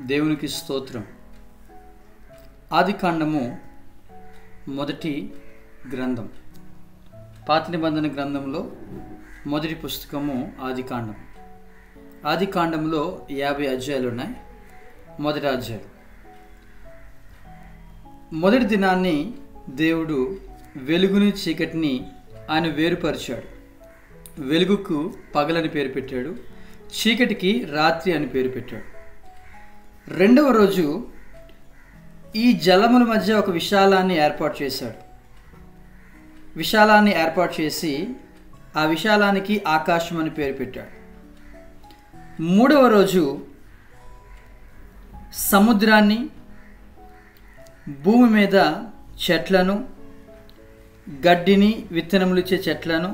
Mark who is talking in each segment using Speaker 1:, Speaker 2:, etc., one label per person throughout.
Speaker 1: దేవునికి స్తోత్రం. ఆదికాండము మొదటి గ్రంథం. పాత నిబంధన గ్రంథంలో మొదటి పుస్తకము ఆదికాండం. ఆదికాండంలో 50 అధ్యాయాలు ఉన్నాయి. మొదటి అధ్యాయం. మొదటి దినాన్ని దేవుడు వెలుగుని చీకటిని ఆయన వేరుపరిచాడు. వెలుగుకు పగలని పేరు పెట్టాడు, చీకటికి రాత్రి అని పేరు పెట్టాడు. రెండవ రోజు ఈ జలముల మధ్య ఒక విశాలాన్ని ఏర్పాటు చేశాడు. విశాలాన్ని ఏర్పాటు చేసి ఆ విశాలానికి ఆకాశం అని పేరు పెట్టాడు. మూడవ రోజు సముద్రాన్ని, భూమి మీద చెట్లను, గడ్డిని, విత్తనములు ఇచ్చే చెట్లను,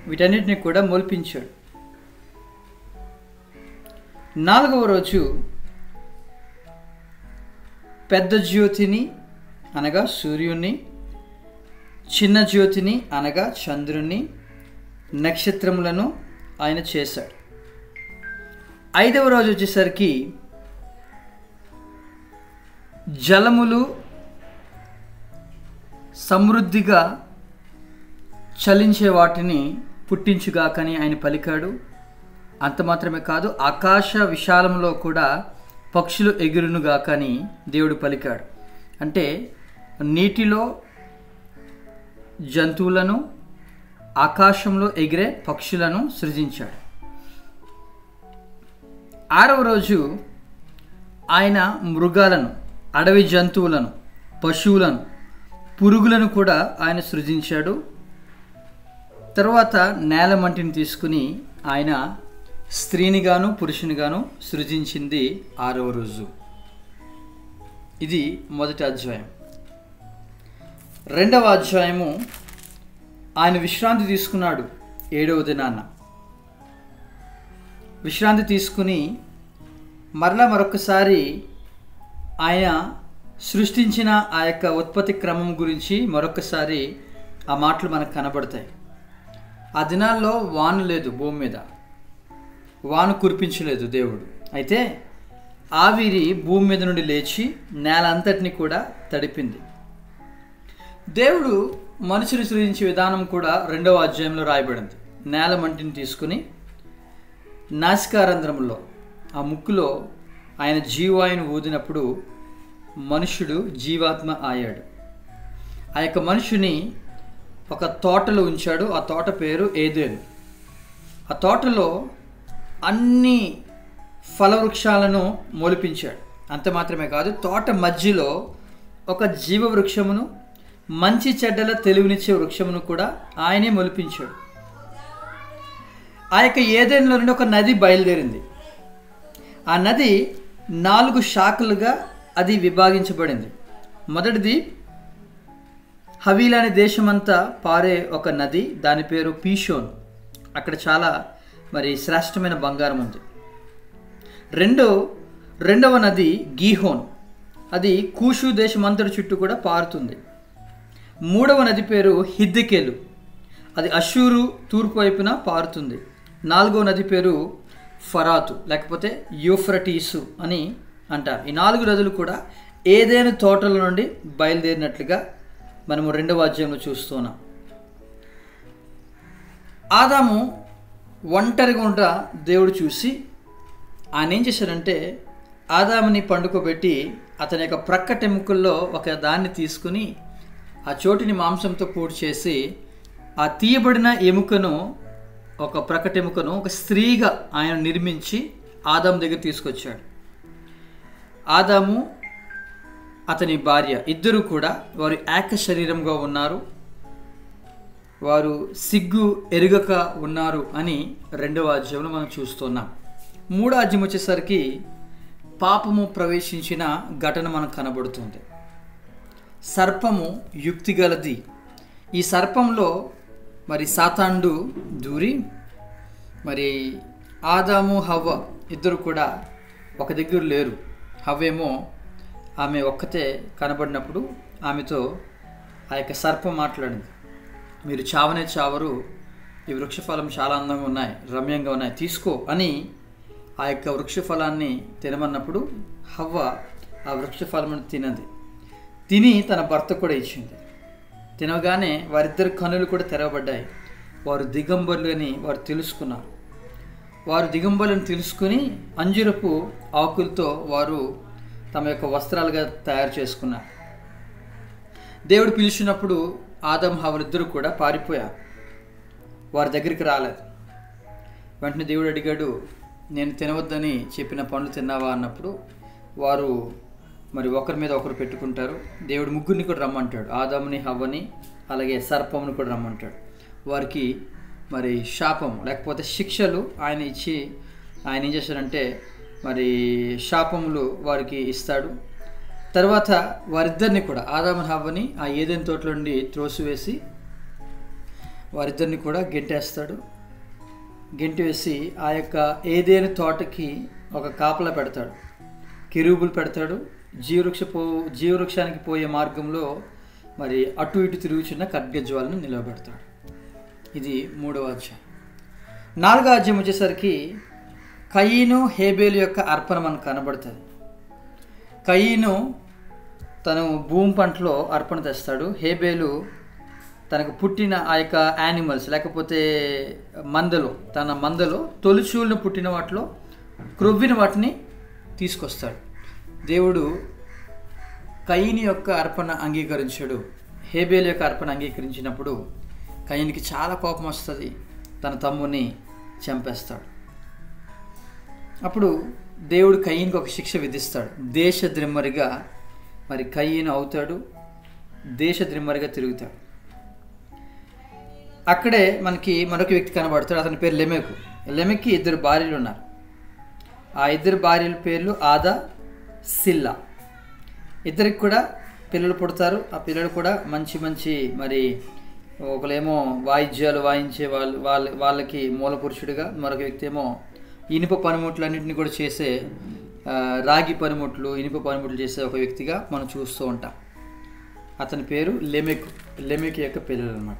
Speaker 1: వీటన్నిటిని కూడా మొలిపించాడు. నాలుగవ రోజు పెద్ద జ్యోతిని అనగా సూర్యుని, చిన్న జ్యోతిని అనగా చంద్రుని, నక్షత్రములను ఆయన చేశాడు. ఐదవ రోజు వచ్చేసరికి జలములు సమృద్ధిగా చలించే వాటిని పుట్టించుగాకని ఆయన పలికాడు. అంత మాత్రమే కాదు, ఆకాశ విశాలంలో కూడా పక్షులు ఎగురునుగాక అని దేవుడు పలికాడు. అంటే నీటిలో జంతువులను, ఆకాశంలో ఎగిరే పక్షులను సృజించాడు. ఆరవ రోజు ఆయన మృగాలను, అడవి జంతువులను, పశువులను, పురుగులను కూడా ఆయన సృజించాడు. తర్వాత నేల మంటిని తీసుకుని ఆయన స్త్రీనిగాను పురుషునిగాను సృజించింది ఆరవ రోజు. ఇది మొదటి అధ్యాయం. రెండవ అధ్యాయము ఆయన విశ్రాంతి తీసుకున్నాడు. 7వ దినాన విశ్రాంతి తీసుకుని మరొకసారి ఆయన సృష్టించిన ఆ యొక్క ఉత్పత్తి క్రమం గురించి మరొకసారి ఆ మాటలు మనకు కనబడతాయి. ఆ దినాల్లో వాన లేదు, భూమి మీద వాన కురిపించలేదు దేవుడు. అయితే ఆవిరి భూమి మీద నుండి లేచి నేల అంతటిని కూడా తడిపింది. దేవుడు మనుషుని సృజించే విధానం కూడా 2వ అధ్యాయంలో రాయబడింది. నేల మంటిని తీసుకుని నాసికారంధ్రంలో, ఆ ముక్కులో ఆయన జీవాయును ఊదినప్పుడు మనుషుడు జీవాత్మ అయ్యాడు. ఆ యొక్క మనుషుని ఒక తోటలో ఉంచాడు. ఆ తోట పేరు ఏదెను. ఆ తోటలో అన్ని ఫలవృక్షాలను మొలిపించాడు. అంత మాత్రమే కాదు, తోట మధ్యలో ఒక జీవ వృక్షమును, మంచి చెడ్డల తెలివినిచ్చే వృక్షమును కూడా ఆయనే మొలిపించాడు. ఆ యొక్క ఏదెనులో నుండి ఒక నది బయలుదేరింది. ఆ నది 4 శాఖలుగా అది విభాగించబడింది. మొదటిది హవీలా అనే దేశమంతా పారే ఒక నది, దాని పేరు పీషోన్. అక్కడ చాలా శ్రేష్టమైన బంగారం ఉంది. రెండవ నది గీహోన్, అది కూషు దేశమంతటి చుట్టూ కూడా పారుతుంది. మూడవ నది పేరు హిద్దెకెలు, అది అషూరు తూర్పు వైపున పారుతుంది. 4వ నది పేరు ఫరాతు లేకపోతే యూఫ్రటీసు అని అంటారు. ఈ 4 నదులు కూడా ఏదైనా తోటల నుండి బయలుదేరినట్లుగా మనము 2వ అధ్యాయంలో చూస్తున్నాం. ఆదాము ఒంటరిగా ఉండ దేవుడు చూసి ఆయన ఏం చేశాడంటే ఆదాముని పండుకోబెట్టి అతని యొక్క ప్రక్కటెముకల్లో ఒక దాన్ని తీసుకుని ఆ చోటిని మాంసంతో పూర్తి చేసి ఆ తీయబడిన ఎముకను, ఒక ప్రక్కటెముకను ఒక స్త్రీగా ఆయన నిర్మించి ఆదాము దగ్గర తీసుకొచ్చాడు. ఆదాము అతని భార్య ఇద్దరు కూడా వారు ఏక శరీరంగా ఉన్నారు, వారు సిగ్గు ఎరుగక ఉన్నారు అని 2వ అధ్యాయంలో మనం చూస్తున్నాం. 3వ అధ్యాయం వచ్చేసరికి పాపము ప్రవేశించిన ఘటన మనకు కనబడుతుంది. సర్పము యుక్తిగలది. ఈ సర్పంలో సాతానుడు దూరి ఆదాము హవ్వ ఇద్దరు కూడా ఒక దగ్గర లేరు. హవ్వేమో ఆమె ఒక్కతే కనబడినప్పుడు ఆమెతో ఆ యొక్క సర్పం మాట్లాడింది, మీరు చావనే చావరు, ఈ వృక్షఫలం చాలా అందంగా ఉన్నాయి, రమ్యంగా ఉన్నాయి, తీసుకో అని ఆ యొక్క వృక్ష ఫలాన్ని తినమన్నప్పుడు హవ్వ ఆ వృక్ష ఫలమును తిని తన భర్త కూడా ఇచ్చింది. తినగానే వారిద్దరి కన్నులు కూడా తెరవబడ్డాయి. వారు దిగంబరులు అని వారు తెలుసుకున్నారు. వారు దిగంబరులను తెలుసుకుని అంజురపు ఆకులతో వారు తమ యొక్క వస్త్రాలుగా తయారు చేసుకున్నారు. దేవుడు పిలిచినప్పుడు ఆదాము హవ్వలిద్దరూ కూడా పారిపోయారు. వారి దగ్గరికి రాలేదు. వెంటనే దేవుడు అడిగాడు, నేను తినవద్దని చెప్పిన పండ్లు తిన్నావా అన్నప్పుడు వారు మరి ఒకరి మీద ఒకరు పెట్టుకుంటారు. దేవుడు ముగ్గురిని కూడా రమ్మంటాడు, ఆదాముని హవ్వని అలాగే సర్పముని కూడా రమ్మంటాడు. వారికి మరి శాపం లేకపోతే శిక్షలు ఆయన ఇచ్చి ఆయన ఏం చేశాడంటే మరి శాపములు వారికి ఇస్తాడు. తర్వాత వారిద్దరిని కూడా ఆదాము హవ్వని ఆ ఏదెన్ తోటలో నుండి త్రోసివేసి వారిద్దరిని కూడా గెంటేస్తాడు. గెంటి వేసి ఆ యొక్క ఏదేని తోటకి ఒక కాపలా పెడతాడు, కెరూబులు పెడతాడు. జీవవృక్షానికి పోయే మార్గంలో మరి అటు ఇటు తిరుగుచున్న ఖడ్గజ్వాలను నిలబెడతాడు. ఇది 3వ అధ్యాయం. 4వ అధ్యాయం వచ్చేసరికి కయీను హేబేలు యొక్క అర్పణ మనకు కనబడుతుంది. కయీను తను భూమి పంటలో అర్పణ తెస్తాడు. హేబేలు తనకు పుట్టిన ఆ యొక్క యానిమల్స్ లేకపోతే తన మందలో తొలిచూలను పుట్టిన వాటిలో క్రొవ్విన వాటిని తీసుకొస్తాడు. దేవుడు కయీని యొక్క అర్పణ అంగీకరించాడు. హేబేలు యొక్క అర్పణ అంగీకరించినప్పుడు కయీనికి చాలా కోపం వస్తుంది. తన తమ్ముని చంపేస్తాడు. అప్పుడు దేవుడు కయీనికి ఒక శిక్ష విధిస్తాడు. దేశద్రిమ్మరిగా మరి కయీను అవుతాడు, దేశద్రిమ్మరిగా తిరుగుతాడు. అక్కడే మనకి మరొక వ్యక్తి కనబడతాడు. అతని పేరు లెమెకు. లెమెక్కి 2 భార్యలు ఉన్నారు. ఆ 2 భార్యల పేర్లు ఆదా, సిల్లా. ఇద్దరికి కూడా పిల్లలు పుడతారు. ఆ పిల్లలు కూడా మంచి మంచి మరి ఒకలేమో వాయిద్యాలు వాయించే వాళ్ళకి మూల పురుషుడిగా, మరొక వ్యక్తి ఏమో ఇనుప పనిముట్లన్నింటినీ కూడా చేసే రాగి పనిముట్లు, ఇనుప పనిముట్లు చేసే ఒక వ్యక్తిగా మనం చూస్తూ ఉంటాం. అతని పేరు లెమెకు యొక్క పిల్లలు అనమాట.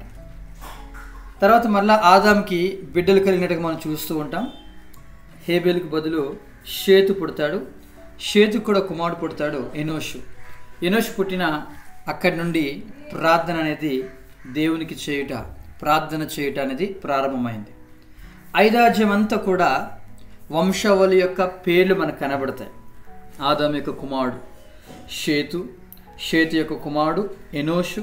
Speaker 1: తర్వాత మళ్ళీ ఆదాంకి బిడ్డలు కలిగినట్టుగా మనం చూస్తూ ఉంటాం. హేబేలుకు బదులు షేతు పుడతాడు. షేతుకు కూడా కుమారుడు పుడతాడు, ఎనోషు. పుట్టిన అక్కడి నుండి ప్రార్థన అనేది దేవునికి ప్రార్థన చేయుట అనేది ప్రారంభమైంది. 5వ అధ్యాయం అంతా కూడా వంశావళి యొక్క పేర్లు మనకు కనబడతాయి. ఆదాము యొక్క కుమారుడు షేతు, షేతు యొక్క కుమారుడు ఎనోషు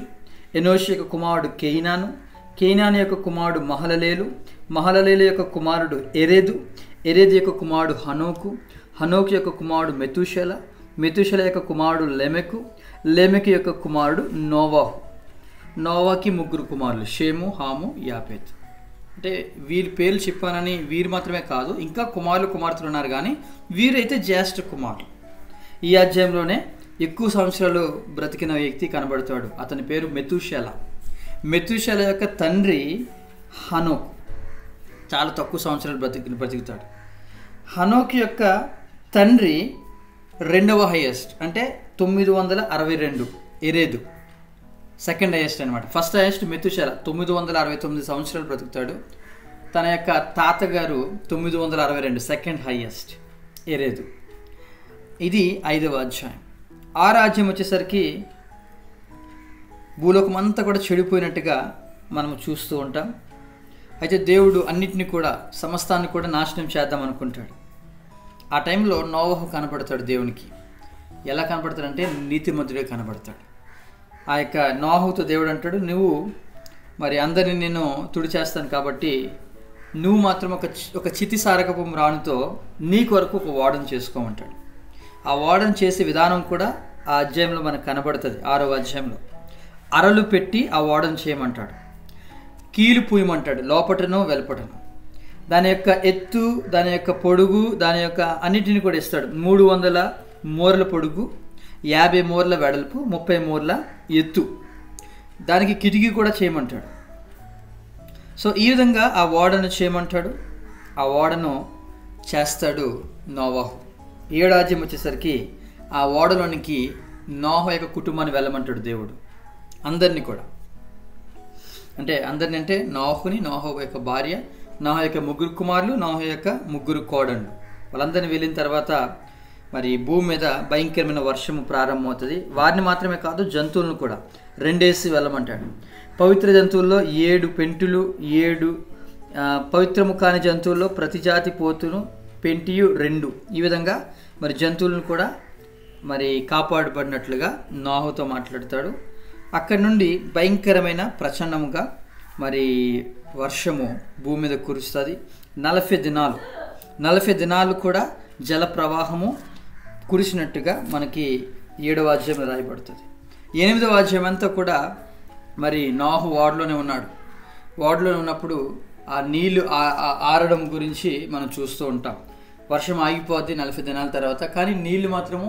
Speaker 1: యొక్క కుమారుడు కేయినాను యొక్క కుమారుడు మహలలేలు యొక్క కుమారుడు ఎరెదు యొక్క కుమారుడు హనోకు యొక్క కుమారుడు మెతూషెల యొక్క కుమారుడు లెమెకు యొక్క కుమారుడు నోవాకి 3 కుమారులు, షేము, హాము, యాపెతు. అంటే వీరి పేర్లు చెప్పానని వీరు మాత్రమే కాదు, ఇంకా కుమార్తెలు ఉన్నారు. కానీ వీరైతే జ్యేష్ఠ కుమారులు. ఈ అధ్యాయంలోనే ఎక్కువ సంవత్సరాలు బ్రతికిన వ్యక్తి కనబడతాడు. అతని పేరు మెతూషెల యొక్క తండ్రి హనోకు. చాలా తక్కువ సంవత్సరాలు బ్రతుకుతాడు. హనోకు యొక్క తండ్రి 2వ హైయెస్ట్, అంటే 962 ఎరేదు. సెకండ్ హైయెస్ట్ అనమాట. ఫస్ట్ హైయెస్ట్ మెతూషెల 969 సంవత్సరాలు బ్రతుకుతాడు. తన యొక్క తాతగారు 962, సెకండ్ హైయెస్ట్ ఎరేదు. ఇది 5వ అధ్యాయం. 6వ అధ్యాయం వచ్చేసరికి భూలోకం అంతా కూడా చెడిపోయినట్టుగా మనం చూస్తూ ఉంటాం. అయితే దేవుడు అన్నిటిని కూడా సమస్తాన్ని కూడా నాశనం చేద్దాం అనుకుంటాడు. ఆ టైంలో నోవహు కనపడతాడు. దేవునికి ఎలా కనపడతాడంటే నీతిమంతుడే కనపడతాడు. ఆ యొక్క నోవహుతో దేవుడు అంటాడు, నువ్వు మరి అందరిని నేను తుడిచేస్తాను కాబట్టి నువ్వు మాత్రం ఒక చితిసారకపు రాణితో నీ కొరకు ఒక ఓడను చేసుకోమంటాడు. ఆ ఓడను చేసే విధానం కూడా ఆ అధ్యాయంలో మనకు కనబడుతుంది. 6వ అధ్యాయంలో అరలు పెట్టి ఆ ఓడను చేయమంటాడు. కీలు పూయమంటాడు, లోపటను వెలుపటను. దాని యొక్క ఎత్తు, దాని యొక్క పొడుగు, దాని యొక్క అన్నిటిని కూడా ఇస్తాడు. 300 మూరల పొడుగు, 50 మూరల వెడల్పు, 30 మూరల ఎత్తు. దానికి కిటికీ కూడా చేయమంటాడు. సో ఈ విధంగా ఆ ఓడను చేయమంటాడు. ఆ ఓడను చేస్తాడు నోవహు. 7వ అధ్యాయం వచ్చేసరికి ఆ ఓడలోనికి నోవహు యొక్క కుటుంబాన్ని వెళ్ళమంటాడు దేవుడు. అందరినీ కూడా, అంటే అందరిని అంటే నోవహుని, నోవహు యొక్క భార్య, నోవహు యొక్క 3 కుమారులు, నోవహు యొక్క 3 కోడళ్ళు, వాళ్ళందరినీ వెళ్ళిన తర్వాత మరి భూమి మీద భయంకరమైన వర్షము ప్రారంభమవుతుంది. వారిని మాత్రమే కాదు, జంతువులను కూడా 2 వేసి వెళ్ళమంటాడు. పవిత్ర జంతువుల్లో 7 పెంటులు, 7 పవిత్రము కాని జంతువుల్లో ప్రతి జాతి పోతును, పెంటియు 2. ఈ విధంగా మరి జంతువులను కూడా మరి కాపాడబడినట్లుగా నోహుతో మాట్లాడతాడు. అక్కడి నుండి భయంకరమైన ప్రచండముగా మరి వర్షము భూమి మీద కురుస్తుంది. 40 దినాలు కూడా జల ప్రవాహము కురిసినట్టుగా మనకి 7వ అధ్యాయంలో రాయబడుతుంది. 8వ అధ్యాయం అంతా కూడా మరి నోహు ఓడలోనే ఉన్నాడు. ఓడలోనే ఉన్నప్పుడు ఆ నీళ్లు ఆరడం గురించి మనం చూస్తూ ఉంటాం. వర్షం ఆగిపోద్ది 40 దినాల తర్వాత, కానీ నీళ్లు మాత్రము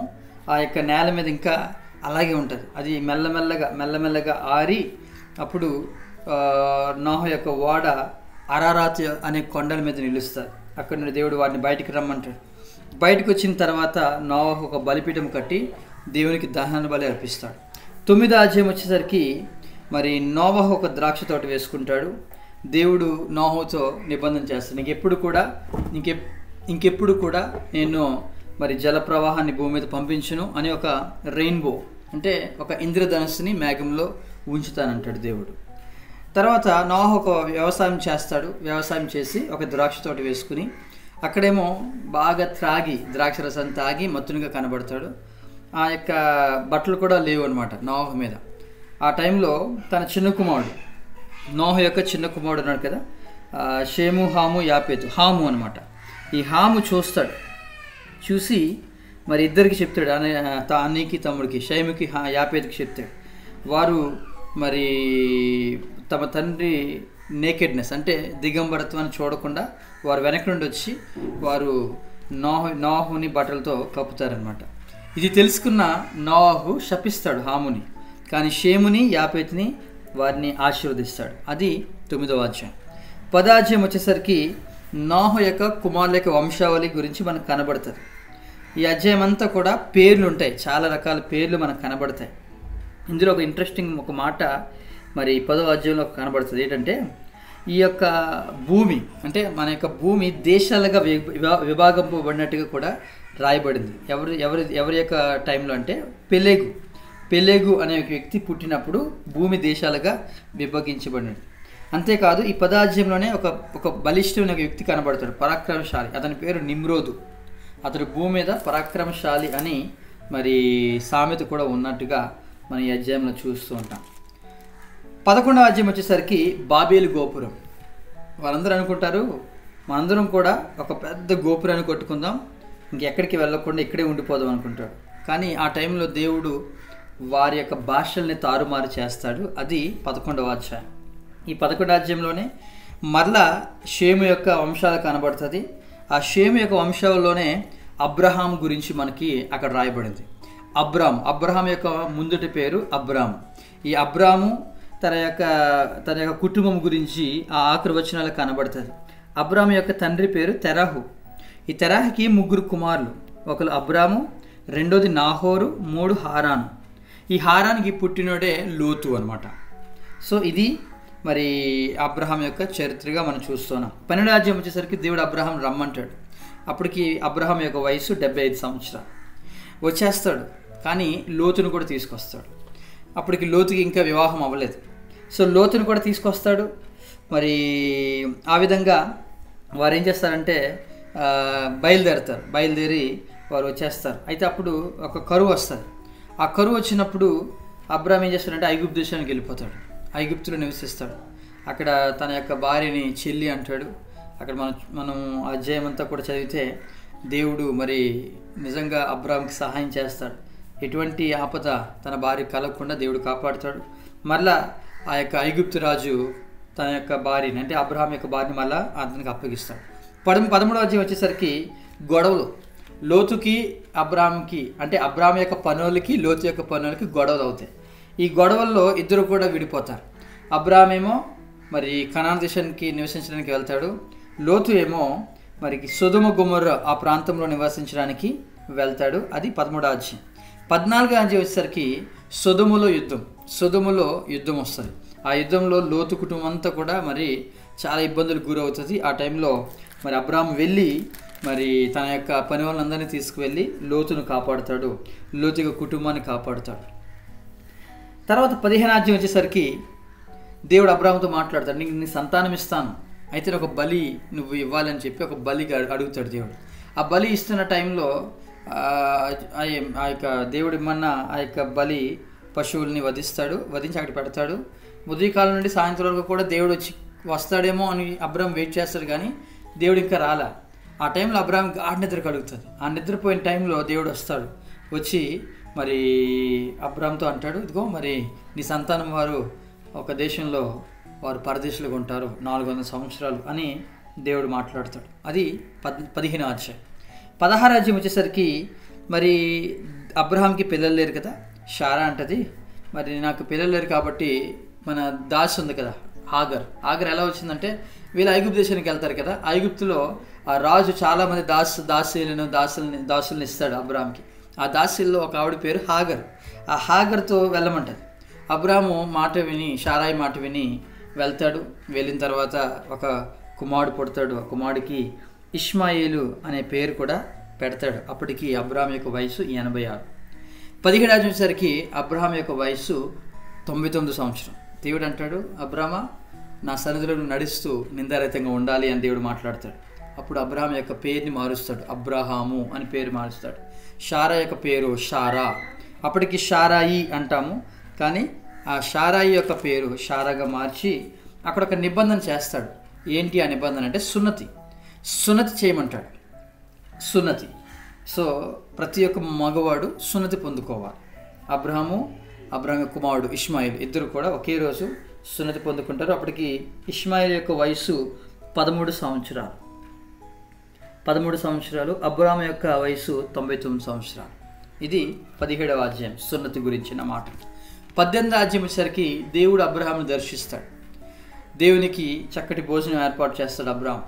Speaker 1: ఆ యొక్క నేల మీద ఇంకా అలాగే ఉంటుంది. అది మెల్లమెల్లగా ఆరి అప్పుడు నోహు యొక్క ఓడ అరారాత్ అనే కొండల మీద నిలుస్తారు. అక్కడ నుండి దేవుడు వారిని బయటికి రమ్మంటాడు. బయటకు వచ్చిన తర్వాత నోహు ఒక బలిపీఠం కట్టి దేవునికి దహన బలి అర్పిస్తాడు. 9వ అధ్యాయం వచ్చేసరికి మరి నోవహు ఒక ద్రాక్ష తోట వేసుకుంటాడు. దేవుడు నోహుతో నిబంధన చేస్తాడు, ఇంకెప్పుడు కూడా నేను మరి జల ప్రవాహాన్ని భూమి మీద పంపించును అని ఒక రెయిన్బో అంటే ఒక ఇంద్రధనుస్సుని మేఘంలో ఉంచుతానంటాడు దేవుడు. తర్వాత నోహు ఒక వ్యవసాయం చేస్తాడు. వ్యవసాయం చేసి ఒక ద్రాక్ష తోట వేసుకుని అక్కడేమో బాగా త్రాగి ద్రాక్ష రసం తాగి మత్తునిగా కనబడతాడు. ఆ యొక్క బట్టలు కూడా లేవు అనమాట నోహు మీద. ఆ టైంలో తన చిన్న కుమారుడు, నోహు యొక్క చిన్న కుమారుడు ఉన్నాడు కదా, షేము, హాము, యాపేతు. హాము అనమాట. ఈ హాము చూస్తాడు. చూసి మరి ఇద్దరికి చెప్తాడు, అన్నయ్యకి తమ్ముడికి, షేముకి యాపేతుకి చెప్తాడు. వారు మరి తమ తండ్రి నేకెడ్నెస్ అంటే దిగంబరత్వాన్ని చూడకుండా వారు వెనక నుండి వచ్చి వారు నోహుని బట్టలతో కప్పుతారనమాట. ఇది తెలుసుకున్న నోహు శపిస్తాడు హాముని, కానీ షేముని, యాపేతుని వారిని ఆశీర్వదిస్తాడు. అది 9వ అధ్యాయం. 10వ అధ్యాయం వచ్చేసరికి నోహు యొక్క కుమారుల యొక్క వంశావళి గురించి మనకు కనబడుతుంది. ఈ అధ్యాయం అంతా కూడా పేర్లు ఉంటాయి, చాలా రకాల పేర్లు మనకు కనబడతాయి. ఇందులో ఒక ఇంట్రెస్టింగ్ ఒక మాట మరి 10వ అధ్యాయంలో కనబడుతుంది. ఏంటంటే ఈ యొక్క భూమి అంటే మన యొక్క భూమి దేశాలుగా విభాగింపబడినట్టుగా కూడా రాయబడింది. ఎవరి యొక్క టైంలో అంటే పెలేగు అనే ఒక వ్యక్తి పుట్టినప్పుడు భూమి దేశాలుగా విభజించబడినది. అంతేకాదు ఈ 10వ అధ్యాయంలోనే ఒక బలిష్టమైన వ్యక్తి కనబడతాడు, పరాక్రమశాలి. అతని పేరు నిమ్రోదు. అతడు భూమి మీద పరాక్రమశాలి అని మరి సామెత కూడా ఉన్నట్టుగా మనం ఈ అధ్యాయంలో చూస్తూ ఉంటాం. 11వ అధ్యాయం వచ్చేసరికి బాబేలు గోపురం. వాళ్ళందరూ అనుకుంటారు మనందరం కూడా ఒక పెద్ద గోపురాన్ని కట్టుకుందాం, ఇంకెక్కడికి వెళ్ళకుండా ఇక్కడే ఉండిపోదాం అనుకుంటాడు. కానీ ఆ టైంలో దేవుడు వారి యొక్క భాషల్ని తారుమారు చేస్తాడు. అది 11వ అధ్యాయం. ఈ 11వ అధ్యాయంలోనే మరలా షేము యొక్క వంశాలు కనబడుతుంది. ఆ షేము యొక్క వంశాలలోనే అబ్రహాం గురించి మనకి అక్కడ రాయబడింది. అబ్రహాం యొక్క ముందుటి పేరు అబ్రాము. ఈ అబ్రాము తన యొక్క కుటుంబం గురించి ఆ ఆఖరి వచనాలు కనబడుతుంది. అబ్రాము యొక్క తండ్రి పేరు తెరహు. ఈ తెరహుకి 3 కుమారులు. ఒకరు అబ్రాము, రెండోది నాహోరు, 3 హారాను. ఈ హారానికి పుట్టినోడే లోతు అనమాట. సో ఇది మరి అబ్రహాం యొక్క చరిత్రగా మనం చూస్తున్నాం. 12వ అధ్యాయం వచ్చేసరికి దేవుడు అబ్రహాం రమ్మంటాడు. అప్పటికి అబ్రహాం యొక్క వయసు 75 సంవత్సరాలు. వచ్చేస్తాడు, కానీ లోతును కూడా తీసుకొస్తాడు. అప్పటికి లోతుకి ఇంకా వివాహం అవ్వలేదు. సో లోతును కూడా తీసుకొస్తాడు. మరి ఆ విధంగా వారు ఏం చేస్తారంటే బయలుదేరి వారు వచ్చేస్తారు. అయితే అప్పుడు ఒక కరువు వస్తుంది. ఆ కరువు వచ్చినప్పుడు అబ్రహాం ఏం చేస్తాడంటే ఐగుప్తు దేశానికి వెళ్ళిపోతాడు. ఐగుప్తులో నివసిస్తాడు. అక్కడ తన యొక్క భార్యని చెల్లి అంటాడు. అక్కడ మనం అధ్యాయం అంతా కూడా చదివితే దేవుడు మరి నిజంగా అబ్రహాంకి సహాయం చేస్తాడు. ఎటువంటి ఆపద తన భార్య కలగకుండా దేవుడు కాపాడుతాడు. మళ్ళా ఆ యొక్క ఐగుప్తు రాజు తన యొక్క భార్యని అంటే అబ్రహాం యొక్క భార్యని మళ్ళీ అతనికి అప్పగిస్తాడు. 13వ అధ్యాయం వచ్చేసరికి గొడవలు లోతుకి అబ్రహాంకి అంటే అబ్రహాం యొక్క పనులకి లోతు యొక్క పనులకి గొడవలు అవుతాయి. ఈ గొడవల్లో ఇద్దరు కూడా విడిపోతారు. అబ్రహాం ఏమో మరి కనాన్ దేశానికి నివసించడానికి వెళ్తాడు. లోతు ఏమో మరి సొదొమ గొమొర్రా ఆ ప్రాంతంలో నివసించడానికి వెళ్తాడు. అది 13వ అధ్యాయం. 14వ అధ్యాయం వచ్చేసరికి సొదొమలో యుద్ధం వస్తుంది. ఆ యుద్ధంలో లోతు కుటుంబం అంతా కూడా మరి చాలా ఇబ్బందులకు గురవుతుంది. ఆ టైంలో మరి అబ్రహాం వెళ్ళి మరి తన యొక్క పని వాళ్ళందరినీ తీసుకువెళ్ళి లోతును కాపాడుతాడు, లోతు యొక్క కుటుంబాన్ని కాపాడుతాడు. తర్వాత 15వ అధ్యాయం వచ్చేసరికి దేవుడు అబ్రాహాముతో మాట్లాడతాడు. నీకు నీ సంతానం ఇస్తాను, అయితే ఒక బలి నువ్వు ఇవ్వాలని చెప్పి ఒక బలి అడుగుతాడు దేవుడు. ఆ బలి ఇస్తున్న టైంలో ఆ యొక్క దేవుడు ఇమ్మన్న ఆ యొక్క బలి పశువుల్ని వధించి అక్కడ పెడతాడు. ఉదయకాలం నుండి సాయంత్రం వరకు కూడా దేవుడు వస్తాడేమో అని అబ్రాహాం వెయిట్ చేస్తాడు, కానీ దేవుడు ఇంకా రాలా. ఆ టైంలో అబ్రాహాం గాఢ నిద్ర కలుగుతుంది. ఆ నిద్రపోయిన టైంలో దేవుడు వస్తాడు. వచ్చి మరి అబ్రాహాంతో అంటాడు, ఇదిగో మరి నీ సంతానం వారు ఒక దేశంలో వారు పరదేశులుగా ఉంటారు 400 సంవత్సరాలు అని దేవుడు మాట్లాడతాడు. అది 15వ అధ్యాయం. 16వ అధ్యాయం వచ్చేసరికి మరి అబ్రహాంకి పిల్లలు లేరు కదా. షారా అంటది, మరి నాకు పిల్లలు లేరు కాబట్టి మన దాసి ఉంది కదా ఆగర్ ఎలా వచ్చిందంటే, వీళ్ళు ఐగుప్తు దేశానికి వెళ్తారు కదా. ఐగుప్తులో ఆ రాజు చాలామంది దాసుల్ని ఇస్తాడు అబ్రహాంకి. ఆ దాసుల్లో ఒక ఆవిడ పేరు హాగర్. ఆ హాగర్తో వెళ్ళమంటది. అబ్రాహాము షారాయి మాట విని వెళ్తాడు. వెళ్ళిన తర్వాత ఒక కుమారుడు పుడతాడు. ఆ కుమారుడికి ఇష్మాయేలు అనే పేరు కూడా పెడతాడు. అప్పటికి అబ్రాహాం యొక్క వయసు 86. 17వ అధ్యాయం వచ్చేసరికి అబ్రాహాం యొక్క వయసు 99 సంవత్సరం. దేవుడు అంటాడు, అబ్రామా నా సన్నిధిలో నడుస్తూ నిందారహితంగా ఉండాలి అని దేవుడు మాట్లాడతాడు. అప్పుడు అబ్రాహాం యొక్క పేరుని మారుస్తాడు, అబ్రాహాము అని పేరు మారుస్తాడు. షారా యొక్క పేరు షారా, అప్పటికి షారాయి అంటాము, కానీ ఆ షారాయి యొక్క పేరు షారాగా మార్చి అక్కడ ఒక నిబంధన చేస్తాడు. ఏంటి ఆ నిబంధన అంటే సున్నతి చేయమంటాడు. సున్నతి. సో ప్రతి ఒక్క మగవాడు సున్నతి పొందుకోవాలి. అబ్రాహాం కుమారుడు ఇష్మాయిల్ ఇద్దరు కూడా ఒకే రోజు సున్నతి పొందుకుంటారు. అప్పటికి ఇష్మాయిల్ యొక్క వయసు 13 సంవత్సరాలు. 13 సంవత్సరాలు. అబ్రాహాం యొక్క వయసు 99 సంవత్సరాలు. ఇది 17వ అధ్యాయం సున్నతి గురించిన మాట. 18వ అధ్యాయం వచ్చేసరికి దేవుడు అబ్రాహాంను దర్శిస్తాడు. దేవునికి చక్కటి భోజనం ఏర్పాటు చేస్తాడు అబ్రాహాం.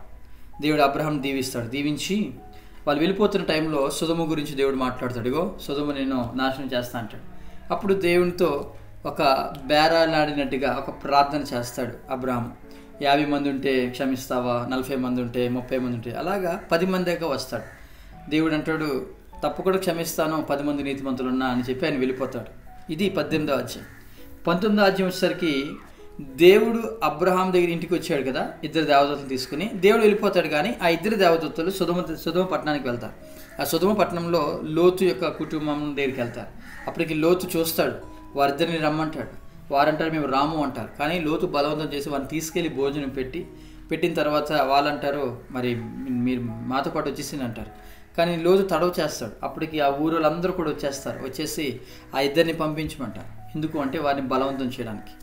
Speaker 1: దేవుడు అబ్రాహాంను దీవిస్తాడు. దీవించి వాళ్ళు వెళ్ళిపోతున్న టైంలో సొదొమ గురించి దేవుడు మాట్లాడతాడు. ఇగో సొదొమ నేను నాశనం చేస్తా అంటాడు. అప్పుడు దేవునితో ఒక బేరాలాడినట్టుగా ఒక ప్రార్థన చేస్తాడు అబ్రాహాం. 50 మంది ఉంటే క్షమిస్తావా, 40 మంది ఉంటే, 30 మంది ఉంటే, అలాగా 10 మంది దాకా వస్తాడు. దేవుడు అంటాడు, తప్పకుండా క్షమిస్తాను 10 మంది నీతిమంతులు ఉన్నా అని చెప్పి ఆయన వెళ్ళిపోతాడు. ఇది 18వ అధ్యాయం. 19వ అధ్యాయం వచ్చేసరికి దేవుడు అబ్రహాం దగ్గర ఇంటికి వచ్చాడు కదా, 2 దేవదూతలు తీసుకుని. దేవుడు వెళ్ళిపోతాడు, కానీ ఆ 2 దేవదూతలు సొదొమ పట్టణానికి వెళ్తారు. ఆ సొదొమ పట్టణంలో లోతు యొక్క కుటుంబం దగ్గరికి వెళ్తారు. అప్పటికి లోతు చూస్తాడు, వారిద్దరిని రమ్మంటాడు. వారంటారు మేము రాము అంటారు. కానీ లోతు బలవంతం చేసి వారిని తీసుకెళ్ళి భోజనం పెట్టిన తర్వాత వాళ్ళంటారు మరి మీరు మాతో పాటు వచ్చేసింది అంటారు. కానీ లోతు తడవ చేస్తాడు. అప్పటికి ఆ ఊరోళ్ళందరూ కూడా వచ్చేసి ఆ ఇద్దరిని పంపించమంటారు. ఎందుకు అంటే వారిని బలవంతం చేయడానికి,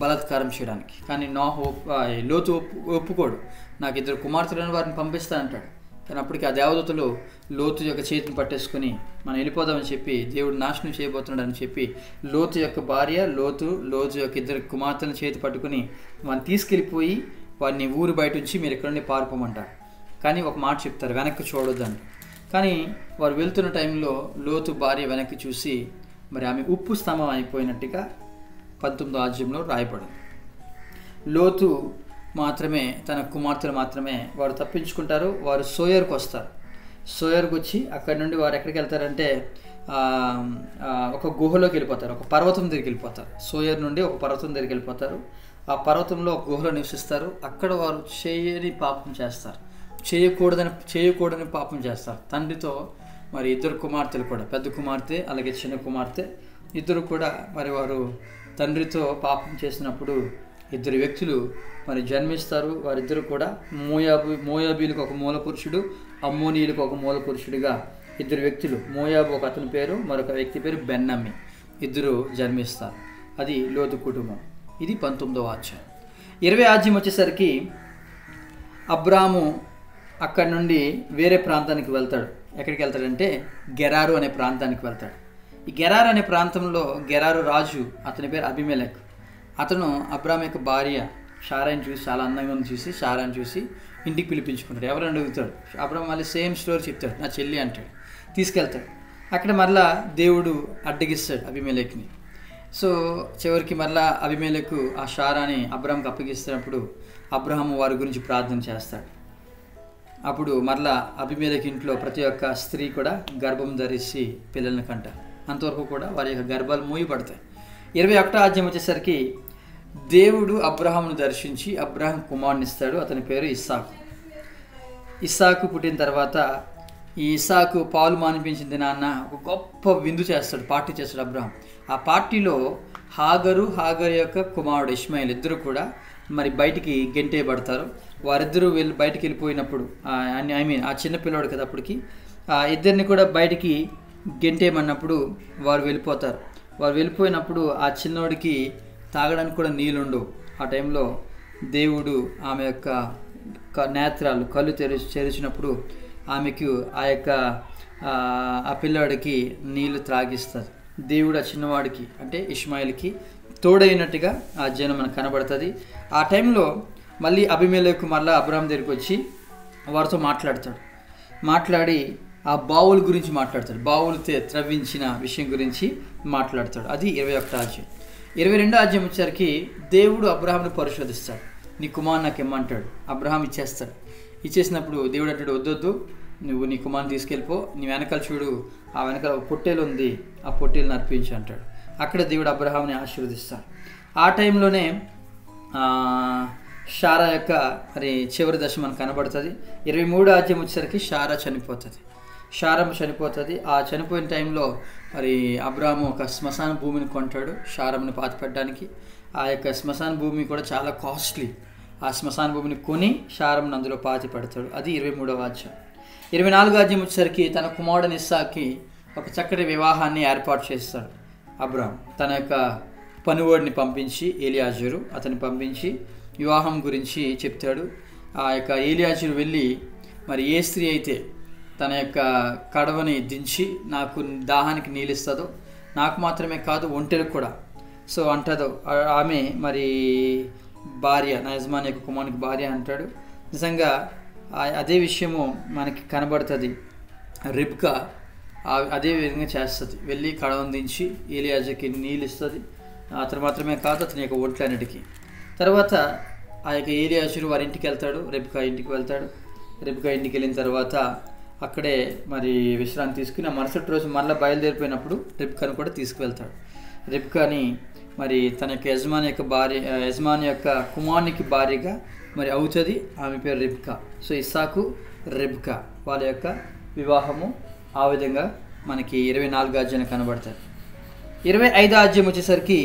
Speaker 1: బలాత్కారం చేయడానికి. కానీ లోతు ఒప్పుకోడు. నాకు 2 కుమార్తెలను వారిని పంపిస్తానంటాడు. కానీ అప్పటికి ఆ దేవదూతలు లోతు యొక్క చేతిని పట్టేసుకుని మనం వెళ్ళిపోదామని చెప్పి దేవుడు నాశనం చేయబోతున్నాడు అని చెప్పి లోతు యొక్క భార్య లోతు యొక్క 2 కుమార్తెలను చేతి పట్టుకుని వారిని తీసుకెళ్ళిపోయి వారిని ఊరు బయట ఉంచి మీరు ఎక్కడ నుండి పారిపోమంటారు. కానీ ఒక మాట చెప్తారు, వెనక్కి చూడొద్దని. కానీ వారు వెళ్తున్న టైంలో లోతు భార్య వెనక్కి చూసి మరి ఆమె ఉప్పు స్తంభం అయిపోయినట్టుగా 19వ అధ్యాయంలో రాయబడింది. లోతు మాత్రమే, తన కుమార్తెలు మాత్రమే వారు తప్పించుకుంటారు. వారు సోయర్కి వస్తారు. సోయర్కి వచ్చి అక్కడి నుండి వారు ఎక్కడికి వెళ్తారంటే ఒక గుహలోకి వెళ్ళిపోతారు, ఒక పర్వతం దగ్గరికి వెళ్ళిపోతారు. సోయర్ నుండి ఒక పర్వతం దగ్గరికి వెళ్ళిపోతారు. ఆ పర్వతంలో ఒక గుహలో నివసిస్తారు. అక్కడ వారు చేయకూడని పాపం చేస్తారు. తండ్రితో మరి 2 కుమార్తెలు కూడా, పెద్ద కుమార్తె అలాగే చిన్న కుమార్తె ఇద్దరు కూడా మరి వారు తండ్రితో పాపం చేసినప్పుడు 2 వ్యక్తులు మరి జన్మిస్తారు. వారిద్దరు కూడా మోయాబీలకు ఒక మూల పురుషుడు, అమ్మోనీయులకు ఒక మూల పురుషుడిగా 2 వ్యక్తులు, మోయాబు ఒక అతని పేరు, మరొక వ్యక్తి పేరు బెన్నమ్మి, ఇద్దరు జన్మిస్తారు. అది లోతు కుటుంబం. ఇది 19వ అధ్యాయం. 20వ అధ్యాయం వచ్చేసరికి అబ్రాము అక్కడి నుండి వేరే ప్రాంతానికి వెళ్తాడు. ఎక్కడికి వెళ్తాడంటే గెరారు అనే ప్రాంతానికి వెళ్తాడు. ఈ గెరారు అనే ప్రాంతంలో గెరారు రాజు, అతని పేరు అబీమెలెకు. అతను అబ్రాహాం యొక్క భార్య షారాని చూసి, చాలా అందంగా ఉంది చూసి షారాని చూసి ఇంటికి పిలిపించుకుంటాడు. ఎవరైనా అడుగుతాడు, అబ్రాహాం మళ్ళీ సేమ్ స్టోరీ చెప్తాడు, నా చెల్లి అంటాడు. తీసుకెళ్తాడు. అక్కడ మళ్ళా దేవుడు అడ్డగిస్తాడు అబీమెలెకుని. సో చివరికి మళ్ళా అబీమెలెకు ఆ షారాని అబ్రాహాంకి అప్పగిస్తున్నప్పుడు అబ్రాహాము వారి గురించి ప్రార్థన చేస్తాడు. అప్పుడు మరలా అబీమెలెకు ఇంట్లో ప్రతి ఒక్క స్త్రీ కూడా గర్భం ధరించి పిల్లల్ని కంటారు. అంతవరకు కూడా వారి యొక్క గర్భాలు మూయబడతాయి. 21వ అధ్యాయం వచ్చేసరికి దేవుడు అబ్రహామును దర్శించి అబ్రహాం కుమారుని ఇస్తాడు. అతని పేరు ఇస్సాకు. ఇస్సాకు పుట్టిన తర్వాత ఈ ఇస్సాకు పాలు మానిపించిన దినాన్న ఒక గొప్ప విందు చేస్తాడు, పార్టీ చేస్తాడు అబ్రహాం. ఆ పార్టీలో హాగరు యొక్క కుమారుడు ఇష్మాయిల్ ఇద్దరు కూడా మరి బయటికి గెంటేయబడతారు. వారిద్దరూ బయటికి వెళ్ళిపోయినప్పుడు ఆ చిన్న పిల్లవాడు కదా అప్పటికి, ఆ ఇద్దరిని కూడా బయటికి గెంటేయమన్నప్పుడు వారు వెళ్ళిపోతారు. వారు వెళ్ళిపోయినప్పుడు ఆ చిన్నోడికి తాగడానికి కూడా నీళ్ళుండవు. ఆ టైంలో దేవుడు ఆమె యొక్క నేత్రాలు కళ్ళు తెరిచినప్పుడు ఆమెకు ఆ పిల్లవాడికి నీళ్లు త్రాగిస్తారు. దేవుడు ఆ చిన్నవాడికి అంటే ఇష్మాయిల్కి తోడైనట్టుగా ఆ జనం మనకు కనబడుతుంది. ఆ టైంలో మళ్ళీ అబీమెలెకు మళ్ళీ అబ్రహాం దగ్గరికి వచ్చి వారితో మాట్లాడి ఆ బావుల గురించి మాట్లాడతాడు. బావులు త్రవ్వించిన విషయం గురించి మాట్లాడతాడు. అది 21వ అధ్యాయం. 22వ అధ్యాయం వచ్చేసరికి దేవుడు అబ్రహాంను పరిశోధిస్తాడు. నీ కుమారుని నాకు ఇమ్మంటాడు. అబ్రహాం ఇచ్చేస్తాడు. ఇచ్చేసినప్పుడు దేవుడు అంటాడు, వద్దొద్దు, నువ్వు నీ కుమారుని తీసుకెళ్ళిపో, నీ వెనకాల చూడు, ఆ వెనకాల ఒక పొట్టేలు ఉంది, ఆ పొట్టేలుని అర్పించు అంటాడు. అక్కడ దేవుడు అబ్రహాంని ఆశీర్వదిస్తాడు. ఆ టైంలోనే షారా యొక్క మరి చివరి దశ మనకు కనబడుతుంది. 23వ అధ్యాయం వచ్చేసరికి షారా చనిపోతుంది. ఆ చనిపోయిన టైంలో మరి అబ్రహాము ఒక శ్మశాన భూమిని కొంటాడు షారాముని పాతిపెట్టడానికి. ఆ యొక్క శ్మశాన భూమి కూడా చాలా కాస్ట్లీ. ఆ శ్మశాన భూమిని కొని షారాముని అందులో పాతి పెడతాడు. అది 23వ అధ్యాయం. 24వ అధ్యాయం వచ్చేసరికి తన కుమారుడు ఇస్సాకి ఒక చక్కటి వివాహాన్ని ఏర్పాటు చేస్తాడు అబ్రహాం. తన యొక్క పనివాడిని పంపించి ఎలియాజరు అతన్ని పంపించి వివాహం గురించి చెప్తాడు. ఆ యొక్క ఎలియాజరు వెళ్ళి మరి ఏ స్త్రీ అయితే తన యొక్క కడవని దించి నాకు దాహానికి నీళ్ళిస్తుందో, నాకు మాత్రమే కాదు ఒంటెలకు కూడా సో అంటదో, ఆమె మరి భార్య, నా యజమాని యొక్క కుమారునికి భార్య అంటాడు. నిజంగా అదే విషయము మనకి కనబడుతుంది. రిబ్కా అదే విధంగా చేస్తుంది. వెళ్ళి కడవను దించి ఎలియాజర్కి నీళ్ళు ఇస్తుంది. అతను మాత్రమే కాదు అతని యొక్క ఒంట్లన్నిటికీ. తర్వాత ఆ యొక్క ఎలియాజరు వారి ఇంటికి వెళ్తాడు. రిబ్కా ఇంటికి వెళ్తాడు. రిబ్కా ఇంటికి వెళ్ళిన తర్వాత అక్కడే మరి విశ్రాంతి తీసుకుని ఆ మరుసటి రోజు మళ్ళీ బయలుదేరిపోయినప్పుడు రిబ్కాను కూడా తీసుకువెళ్తాడు. రిబ్కాని మరి తన యొక్క యజమాని యొక్క కుమారునికి భార్యగా మరి అవుతుంది. ఆమె పేరు రిబ్కా. సో ఇస్సాకు రిబ్కా వాళ్ళ యొక్క వివాహము ఆ విధంగా మనకి 24వ అధ్యాయం కనబడతాయి. 25వ అధ్యాయం వచ్చేసరికి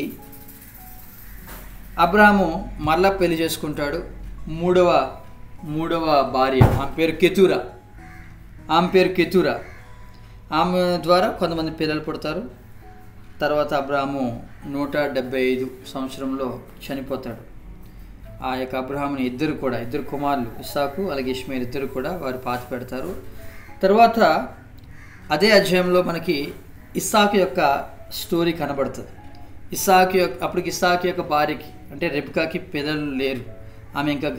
Speaker 1: అబ్రాహాము మళ్ళా పెళ్లి చేసుకుంటాడు. మూడవ భార్య ఆమె పేరు కెతూరా. ఆమె ద్వారా కొంతమంది పిల్లలు పుడతారు. తర్వాత అబ్రాహాము 175 సంవత్సరంలో చనిపోతాడు. ఆ యొక్క అబ్రహాముని ఇద్దరు కుమారులు ఇస్సాకు అలాగే ఇష్మాయిల్ ఇద్దరు కూడా వారు పాతి పెడతారు. తర్వాత అదే అధ్యాయంలో మనకి ఇస్సాకు యొక్క స్టోరీ కనబడుతుంది. అప్పటికి ఇస్సాకు యొక్క భార్యకి అంటే రిబ్కాకి పిల్లలు లేరు. ఆమె ఇంకా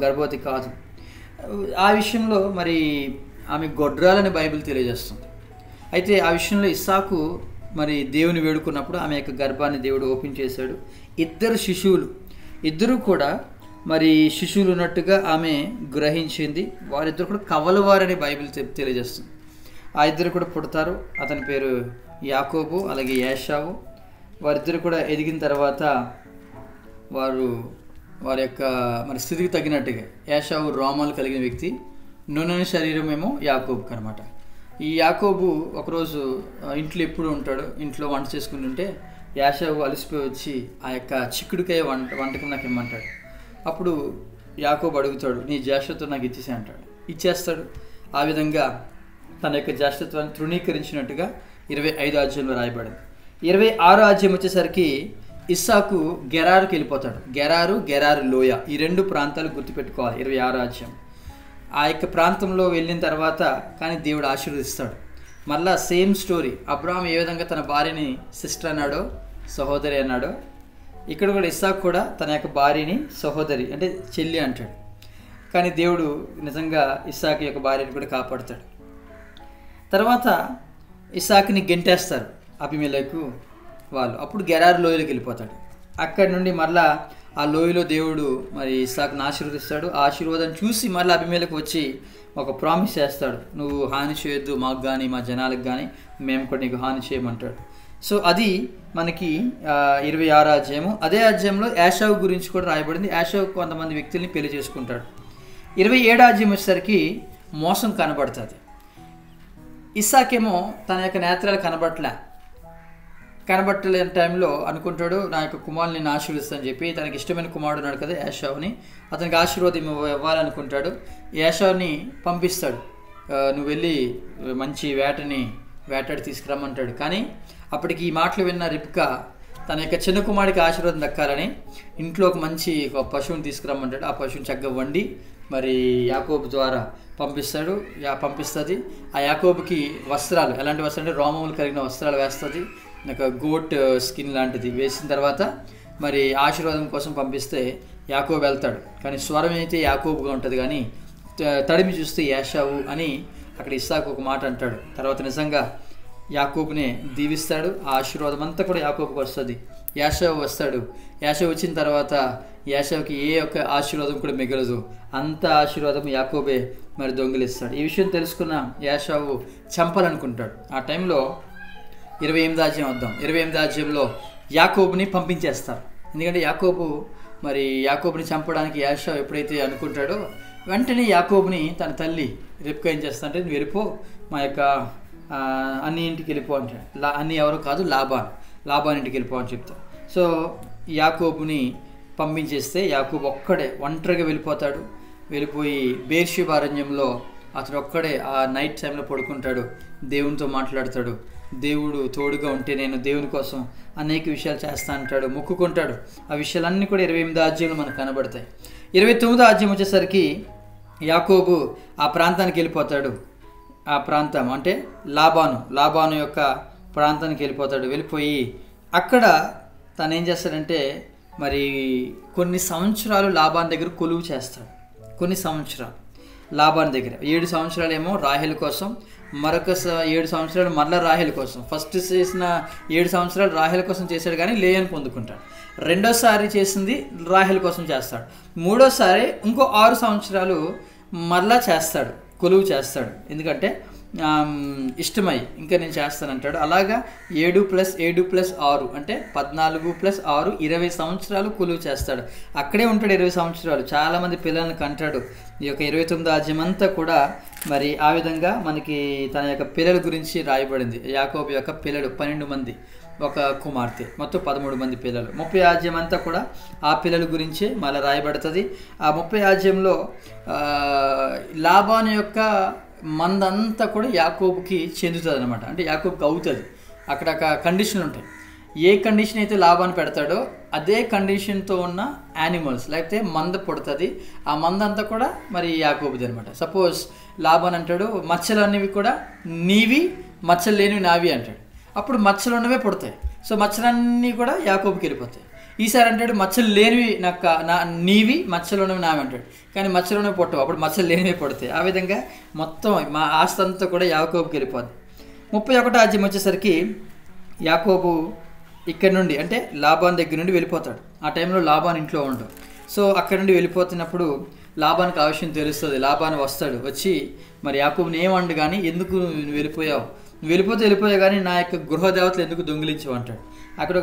Speaker 1: గర్భవతి కాదు. ఆ విషయంలో మరి ఆమె గొడ్రాలని బైబిల్ తెలియజేస్తుంది. అయితే ఆ విషయంలో ఇస్సాకు మరి దేవుని వేడుకున్నప్పుడు ఆమె యొక్క గర్భాన్ని దేవుడు ఓపెన్ చేశాడు. ఇద్దరు కూడా మరి శిశువులు ఉన్నట్టుగా ఆమె గ్రహించింది. వారిద్దరు కూడా కవలవారని బైబిల్ తెలియజేస్తుంది. ఆ ఇద్దరు కూడా పుడతారు. అతని పేరు యాకోబు అలాగే ఏశావు. వారిద్దరు కూడా ఎదిగిన తర్వాత వారి యొక్క మరి స్థితికి తగినట్టుగా ఏశావు రోమాలు కలిగిన వ్యక్తి, నున్నని శరీరం ఏమో యాకోబుకి అనమాట. ఈ యాకోబు ఒకరోజు ఇంట్లో ఎప్పుడు ఉంటాడు, ఇంట్లో వంట చేసుకుంటుంటే ఏశావు అలసిపోయి వచ్చి ఆ యొక్క చిక్కుడుకాయ వంటకం నాకు ఇమ్మంటాడు. అప్పుడు యాకోబు అడుగుతాడు, నీ జ్యేష్ఠత్వం నాకు ఇచ్చేసే అంటాడు. ఇచ్చేస్తాడు. ఆ విధంగా తన యొక్క జ్యేష్ఠత్వాన్ని తృణీకరించినట్టుగా 25వ అధ్యాయంలో రాయబడింది. 26వ అధ్యాయం వచ్చేసరికి ఇస్సాకు గెరారుకి వెళ్ళిపోతాడు. గెరారు లోయ, ఈ రెండు ప్రాంతాలు గుర్తుపెట్టుకోవాలి. 26వ అధ్యాయం ఆ యొక్క ప్రాంతంలో వెళ్ళిన తర్వాత కానీ దేవుడు ఆశీర్వదిస్తాడు. మళ్ళా సేమ్ స్టోరీ. అబ్రహాం ఏ విధంగా తన భార్యని సిస్టర్ అన్నాడో, సహోదరి అన్నాడో, ఇక్కడ కూడా ఇస్సాకు కూడా తన యొక్క భార్యని సహోదరి అంటే చెల్లి అంటాడు. కానీ దేవుడు నిజంగా ఇస్సాకు యొక్క భార్యని కూడా కాపాడుతాడు. తర్వాత ఇస్సాకుని గెంటేస్తారు అబీమెలెకు వాళ్ళు. అప్పుడు గెరారు లోయలోకి వెళ్ళిపోతాడు. అక్కడి నుండి మళ్ళా ఆ లోయలో దేవుడు మరి ఇస్సాకుని ఆశీర్వదిస్తాడు. ఆ ఆశీర్వాదం చూసి మళ్ళీ అబీమెలెకు వచ్చి ఒక ప్రామిస్ చేస్తాడు, నువ్వు హాని చేయొద్దు మాకు కానీ మా జనాలకు కానీ, మేము కూడా నీకు హాని చేయమంటాడు. సో అది మనకి 26వ అధ్యాయము. అదే అధ్యాయంలో యాషావు గురించి కూడా రాయబడింది. యాషావు కొంతమంది వ్యక్తుల్ని పెళ్లి చేసుకుంటాడు. 27వ అధ్యాయం వచ్చేసరికి మోసం కనబడుతుంది. ఇస్సాకేమో తన యొక్క నేత్రాలు కనబట్టలేని టైంలో అనుకుంటాడు, నా యొక్క కుమారుని నేను ఆశీర్వదిస్తానని చెప్పి. తనకి ఇష్టమైన కుమారుడు ఉన్నాడు కదా యాషావుని, అతనికి ఆశీర్వాదం ఇవ్వాలనుకుంటాడు. యాషావుని పంపిస్తాడు, నువ్వు వెళ్ళి మంచి వేటాడి తీసుకురమ్మంటాడు. కానీ అప్పటికి ఈ మాటలు విన్న రిబ్కా తన యొక్క చిన్న కుమారుడికి ఆశీర్వాదం దక్కాలని ఇంట్లో ఒక మంచి పశువుని తీసుకురమ్మంటాడు. ఆ పశువుని చక్కగా వండి మరి యాకోబు ద్వారా పంపిస్తుంది. ఆ యాకోబుకి వస్త్రాలు, ఎలాంటి వస్త్రాలు అంటే రోమములు కలిగిన వస్త్రాలు వేస్తుంది. ఒక గోట్ స్కిన్ లాంటిది వేసిన తర్వాత మరి ఆశీర్వాదం కోసం పంపిస్తే యాకోబు వెళ్తాడు. కానీ స్వరం అయితే యాకోబుగా ఉంటుంది, కానీ తడిమి చూస్తే యాషావు అని అక్కడ ఇస్సాకు ఒక మాట అంటాడు. తర్వాత నిజంగా యాకోబునే దీవిస్తాడు. ఆ ఆశీర్వాదం అంతా కూడా యాకోబుకి వస్తుంది. యాషావు వస్తాడు. యాషావు వచ్చిన తర్వాత యాషావుకి ఏ ఒక్క ఆశీర్వాదం కూడా మిగలదు. అంత ఆశీర్వాదం యాకోబే మరి దొంగిలిస్తాడు. ఈ విషయం తెలుసుకున్న యాషావు చంపాలనుకుంటాడు. ఆ టైంలో 28వ అధ్యాయం వద్దాం. 28వ అధ్యాయంలో యాకోబుని పంపించేస్తారు. ఎందుకంటే యాకోబుని చంపడానికి యాషావు ఎప్పుడైతే అనుకుంటాడో వెంటనే యాకోబుని తన తల్లి రిబ్కా ఏం చేస్తానంటే, నువ్వు వెళ్ళిపో, మా యొక్క అన్ని ఇంటికి వెళ్ళిపో అంటాడు. అన్ని ఎవరో కాదు, లాబాన్ ఇంటికి వెళ్ళిపో అని చెప్తాడు. సో యాకోబుని పంపించేస్తే యాకోబు ఒక్కడే ఒంటరిగా వెళ్ళిపోతాడు. వెళ్ళిపోయి బేర్షెబా అరణ్యంలో అతడు ఒక్కడే ఆ నైట్ టైంలో పడుకుంటాడు. దేవునితో మాట్లాడతాడు. దేవుడు తోడుగా ఉంటే నేను దేవుని కోసం అనేక విషయాలు చేస్తా అంటాడు, మొక్కుకుంటాడు. ఆ విషయాలన్నీ కూడా 28వ అధ్యాయంలో మనకు కనబడతాయి. 29వ అధ్యాయం వచ్చేసరికి యాకోబు ఆ ప్రాంతానికి వెళ్ళిపోతాడు. ఆ ప్రాంతం అంటే లాబాను యొక్క ప్రాంతానికి వెళ్ళిపోతాడు. వెళ్ళిపోయి అక్కడ తను ఏం చేస్తాడంటే మరి కొన్ని సంవత్సరాలు లాబాన్ దగ్గర కొలువు చేస్తాడు. కొన్ని సంవత్సరాలు లాబాన్ దగ్గర 7 సంవత్సరాలు ఏమో రాహేలు కోసం, మరొక 7 సంవత్సరాలు మరలా రాహేలు కోసం. ఫస్ట్ చేసిన 7 సంవత్సరాలు రాహేల కోసం చేశాడు, కానీ లేయని పొందుకుంటాడు. రెండోసారి చేసింది రాహేల్ కోసం చేస్తాడు. మూడోసారి ఇంకో 6 సంవత్సరాలు మరలా కొలువు చేస్తాడు. ఎందుకంటే ఇష్టమై ఇంకా నేను చేస్తానంటాడు. అలాగా 7 + 7 + 6 అంటే 14 + 6 20 సంవత్సరాలు కొలువు చేస్తాడు. అక్కడే ఉంటాడు 20 సంవత్సరాలు. చాలామంది పిల్లల్ని కంటాడు. ఈ యొక్క 29వ అధ్యాయం అంతా కూడా మరి ఆ విధంగా మనకి తన యొక్క పిల్లల గురించి రాయబడింది. యాకోబు యొక్క పిల్లలు 12 మంది, ఒక కుమార్తె, మొత్తం 13 మంది పిల్లలు. 30వ అధ్యాయం అంతా కూడా ఆ పిల్లల గురించే మళ్ళీ రాయబడుతుంది. ఆ 30వ అధ్యాయంలో లాబాను యొక్క మందంతా కూడా యాకోబుకి చెందుతుంది అనమాట. అంటే యాకోబుకి అవుతుంది. అక్కడ కండిషన్లు ఉంటాయి. ఏ కండిషన్ అయితే లాబాను పెడతాడో అదే కండిషన్తో ఉన్న యానిమల్స్ లేకపోతే మంద పుడుతుంది. ఆ మంద అంతా కూడా మరి యాకోబుది అనమాట. సపోజ్ లాబాన్ అంటాడు, మచ్చలు అనేవి కూడా నీవి, మచ్చలు లేనివి నావి అంటాడు. అప్పుడు మచ్చలు ఉన్నవే పుడతాయి. సో మచ్చలన్నీ కూడా యాకోబుకి వెళ్ళిపోతాయి. ఈసారి అంటాడు, మచ్చలు లేనివి నీవి, మచ్చలు ఉన్నవి నావి అంటాడు. కానీ మచ్చలు ఉన్నవి పుట్టవు, అప్పుడు మచ్చలు లేనివి పుడతాయి. ఆ విధంగా మొత్తం మా ఆస్తి అంతా కూడా యాకోబుకి వెళ్ళిపోద్ది. 31వ అధ్యాయం వచ్చేసరికి యాకోబు ఇక్కడ నుండి అంటే లాబాన్ దగ్గర నుండి వెళ్ళిపోతాడు. ఆ టైంలో లాబాన్ ఇంట్లో ఉండడు. సో అక్కడ నుండి వెళ్ళిపోతున్నప్పుడు లాబానికి ఆ విషయం తెలుస్తుంది. లాబాన్ వస్తాడు. వచ్చి మరి యాకోబుని ఏమండు, కానీ ఎందుకు నువ్వు వెళ్ళిపోయావు, నువ్వు వెళ్ళిపోయావు కానీ నా యొక్క గృహదేవతలు ఎందుకు దొంగిలించావు అంటాడు. అక్కడ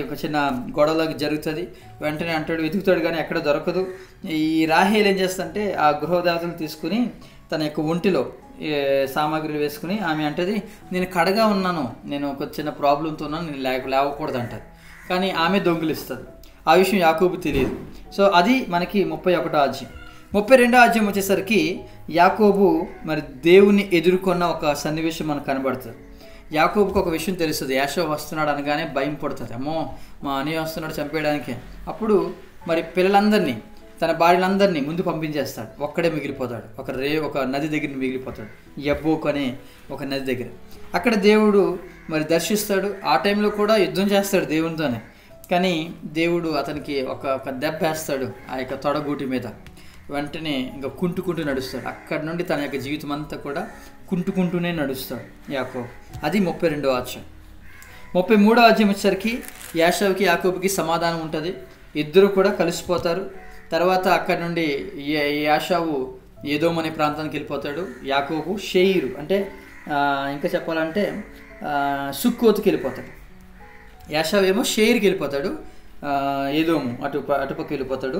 Speaker 1: ఒక చిన్న గొడవలోకి జరుగుతుంది. వెంటనే అంటాడు, వెతుకుతాడు కానీ ఎక్కడ దొరకదు. ఈ రాహేల్ ఏం చేస్తుందంటే ఆ గృహదేవతలు తీసుకుని తన యొక్క ఒంటిలో సామాగ్రిలు వేసుకుని ఆమె అంటది, నేను కడగా ఉన్నాను, నేను ఒక చిన్న ప్రాబ్లంతో ఉన్నాను, నేను లేవకూడదు అంటది. కానీ ఆమె దొంగిలిస్తుంది. ఆ విషయం యాకోబు తెలియదు. సో అది మనకి 31వ అధ్యాయం. 32వ అధ్యాయం వచ్చేసరికి యాకోబు మరి దేవుని ఎదుర్కొన్న ఒక సన్నివేశం మనకు కనబడుతుంది. యాకోబుకు ఒక విషయం తెలుస్తుంది. యాషావు వస్తున్నాడు అనగానే భయం పడుతుంది. అమ్మో మా అన్నయ్య వస్తున్నాడు చంపేయడానికి. అప్పుడు మరి పిల్లలందరినీ, తన భార్యలందరినీ ముందు పంపించేస్తాడు. ఒక్కడే మిగిలిపోతాడు. ఒక నది దగ్గర మిగిలిపోతాడు, యబ్బోక్ అనే ఒక నది దగ్గర. అక్కడ దేవుడు మరి దర్శిస్తాడు. ఆ టైంలో కూడా యుద్ధం చేస్తాడు దేవునితోనే. కానీ దేవుడు అతనికి ఒక దెబ్బ వేస్తాడు ఆ యొక్క తొడగూటి మీద. వెంటనే ఇంకా కుంటుకుంటూ నడుస్తాడు. అక్కడి నుండి తన యొక్క జీవితం అంతా కూడా కుంటుకుంటూనే నడుస్తాడు యాకోబు. అది 32వ అధ్యాయం. 33వ అధ్యాయం వచ్చేసరికి యాషావుకి యాకోబుకి సమాధానం ఉంటుంది. ఇద్దరు కూడా కలిసిపోతారు. తర్వాత అక్కడి నుండి యాషావు ఏదోం అనే ప్రాంతానికి వెళ్ళిపోతాడు. యాకోబు షేయిరు అంటే ఇంకా చెప్పాలంటే సుక్కోతుకి వెళ్ళిపోతాడు. యాషావు ఏమో షేయిర్కి వెళ్ళిపోతాడు, ఏదోము అటుపక్క వెళ్ళిపోతాడు.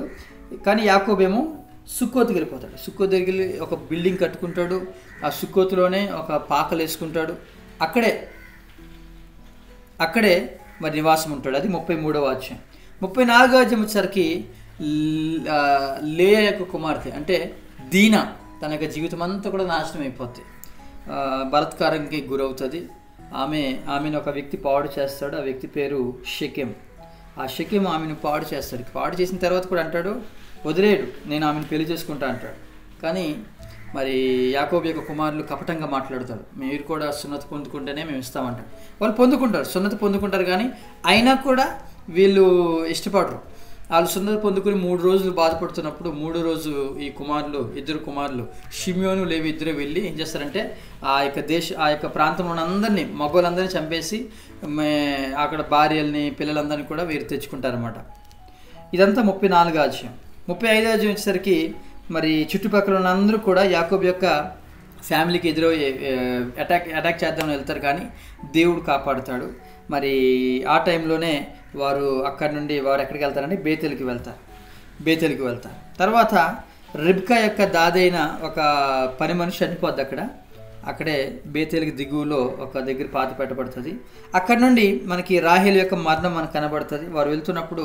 Speaker 1: కానీ యాకోబు ఏమో సుక్కోతుకి వెళ్ళిపోతాడు. సుక్కోతు దగ్గర ఒక బిల్డింగ్ కట్టుకుంటాడు. ఆ సుక్కోతులోనే ఒక పాకలు వేసుకుంటాడు. అక్కడే మరి నివాసం ఉంటాడు. అది 33వ అధ్యాయం. 34వ అధ్యాయం వచ్చేసరికి లేయా యొక్క కుమార్తె అంటే దీనా తన యొక్క జీవితం అంతా కూడా నాశనం అయిపోద్ది. బలాత్కారానికి గురవుతుంది. ఆమెను ఒక వ్యక్తి పాడు చేస్తాడు. ఆ వ్యక్తి పేరు షెకెం. ఆ షెకెం ఆమెను పాడు చేస్తాడు. పాడు చేసిన తర్వాత కూడా అంటాడు, వదిలేడు, నేను ఆమెను పెళ్లి చేసుకుంటా అంటాడు. కానీ మరి యాకోబు యొక్క కుమారులు కపటంగా మాట్లాడతాడు, మీరు కూడా సున్నతి పొందుకుంటేనే మేము ఇస్తామంటారు. వాళ్ళు పొందుకుంటారు, సున్నతి పొందుకుంటారు. కానీ అయినా కూడా వీళ్ళు ఇష్టపడరు. వాళ్ళు సున్నతి పొందుకుని 3 రోజులు బాధపడుతున్నప్పుడు 3వ రోజు ఈ ఇద్దరు కుమారులు షిమ్యోను లేవి ఇద్దరు వెళ్ళి ఏం చేస్తారంటే ఆ యొక్క ప్రాంతంలో అందరినీ మగవాళ్ళందరినీ చంపేసి అక్కడ భార్యల్ని పిల్లలందరినీ కూడా వీరు తెచ్చుకుంటారన్నమాట. ఇదంతా 34వ అధ్యాయం. 35వ అధ్యాయం వచ్చేసరికి మరి చుట్టుపక్కల ఉన్న అందరూ కూడా యాకోబు యొక్క ఫ్యామిలీకి అటాక్ చేద్దామని వెళ్తారు. కానీ దేవుడు కాపాడుతాడు. మరి ఆ టైంలోనే వారు అక్కడి నుండి ఎక్కడికి వెళ్తారంటే బేతేలుకి వెళ్తారు. తర్వాత రిబ్కా యొక్క దాదైన ఒక పని మనిషి చనిపోద్ది. అక్కడే బేతేలుకి దిగువలో ఒక దగ్గర పాతి పెట్టబడుతుంది. అక్కడి నుండి మనకి రాహేలు యొక్క మరణం మనకు కనబడుతుంది. వారు వెళ్తున్నప్పుడు